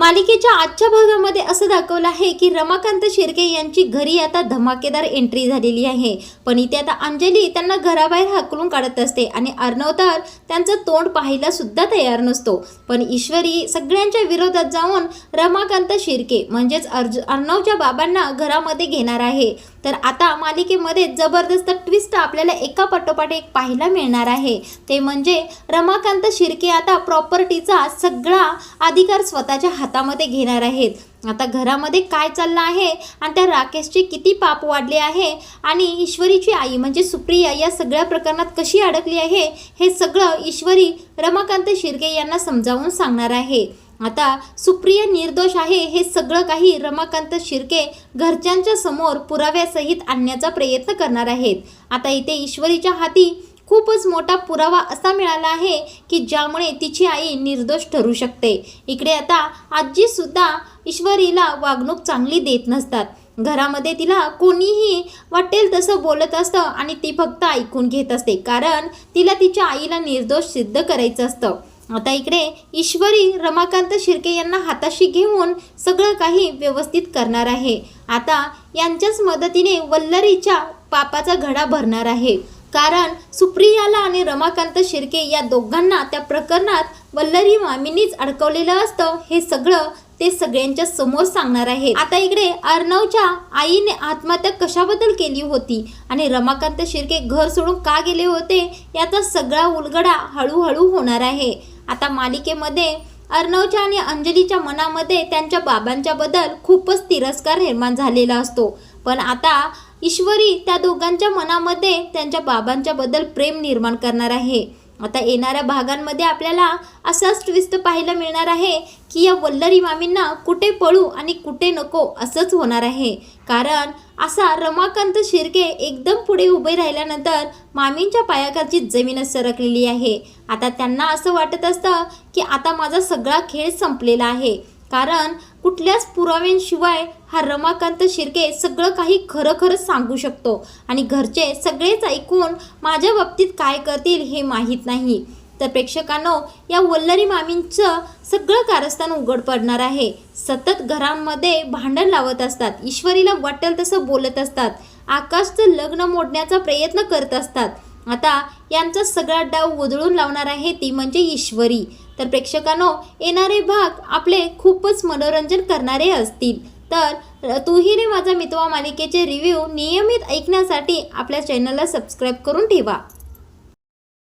मालिकेच्या आजच्या भागामध्ये असं दाखवलं आहे की रमाकांत शिर्के यांची घरी आता धमाकेदार एंट्री झालेली आहे। पण इथे आता अंजली त्यांना घराबाहेर हाकलून काढत असते आणि अर्णव तर त्यांचं तोंड पाहायला सुद्धा तयार नसतो। पण ईश्वरी सगळ्यांच्या विरोधात जाऊन रमाकांत शिर्के म्हणजेच अर्णवच्या बाबांना घरामध्ये घेणार आहे। तर आता मालिकेमध्ये जबरदस्त ट्विस्ट आपल्याला एका पाठोपाठ एक पाहायला मिळणार आहे। ते म्हणजे रमाकांत शिर्के आता प्रॉपर्टीचा सगळा अधिकार स्वतःच्या हातामध्ये घेणार आहेत। आता घरामध्ये काय चाललं आहे आणि त्या राकेशचे किती पाप वाढले आहे आणि ईश्वरीची आई म्हणजे सुप्रिया या सगळ्या प्रकरणात कशी अडकली आहे हे सगळं ईश्वरी रमाकांत शिर्के यांना समजावून सांगणार आहे। आता सुप्रिया निर्दोष आहे हे सगळं काही रमाकांत शिर्के घरच्यांच्या समोर पुराव्यासहित आणण्याचा प्रयत्न करणार आहेत। आता इथे ईश्वरीच्या हाती खूपच मोठा पुरावा असा मिळाला आहे की ज्यामुळे तिची आई निर्दोष ठरू शकते। इकडे आता आजी सुद्धा ईश्वरीला वागणूक चांगली देत नसतात। घरामध्ये तिला कोणीही वाटेल तसं बोलत असतं आणि ती फक्त ऐकून घेत असते, कारण तिला तिच्या आईला निर्दोष सिद्ध करायचं असतं। आता इकडे ईश्वरी रमाकांत शिर्के यांना हाताशी घेऊन सगळं काही व्यवस्थित करणार आहे। आता यांच्याच मदतीने वल्लरीच्या पापाचा घडा भरणार आहे, कारण सुप्रियाला आणि रमाकांत शिर्के या दोघांना त्या प्रकरणात वल्लरी मामीनीच अडकवलेलं असतं हे सगळं ते सगळ्यांच्या समोर सांगणार आहे। आता इकडे अर्णवच्या आईने आत्महत्या कशाबद्दल केली होती आणि रमाकांत शिर्के घर सोडून का गेले होते याचा सगळा उलगडा हळूहळू होणार आहे। आता मालिकेमध्ये अर्णवच्या आणि अंजलीच्या मनामध्ये त्यांच्या बाबांच्या बद्दल खूपच तिरस्कार निर्माण झालेला असतो, पण आता ईश्वरी त्या दोघांच्या मनामध्ये त्यांच्या बाबांच्या बद्दल प्रेम निर्माण करणार आहे। आता येणाऱ्या भागांमध्ये आपल्याला असाच ट्विस्ट पाहायला मिळणार आहे की या वल्लरी मामींना कुठे पळू आणि कुठे नको असंच होणार आहे, कारण असा रमाकांत शिर्के एकदम पुढे उभे राहिल्यानंतर मामींच्या पायाखालची जमीनच सरकलेली आहे। आता त्यांना असं वाटत असतं की आता माझा सगळा खेळ संपलेला आहे, कारण कुठल्याच पुराव्यांशिवाय हा रमाकांत शिर्के सगळं काही खरं सांगू शकतो आणि घरचे सगळेच ऐकून माझ्या बाबतीत काय करतील हे माहीत नाही। तर प्रेक्षकांनो, या वल्लरी मामींचं सगळं कारस्थान उघड पडणार आहे। सतत घरांमध्ये भांडण लावत असतात, ईश्वरीला वाटेल तसं बोलत असतात, आकाशचं लग्न मोडण्याचा प्रयत्न करत असतात। आता यांचा सगळा डाव उधळून लावणार आहे ती म्हणजे ईश्वरी। तर प्रेक्षकांनो, येणारे भाग आपले खूपच मनोरंजन करणारे असतील। तर तूही रे माझा मितवा मालिकेचे रिव्ह्यू नियमित ऐकण्यासाठी आपल्या चॅनलला सबस्क्राईब करून ठेवा।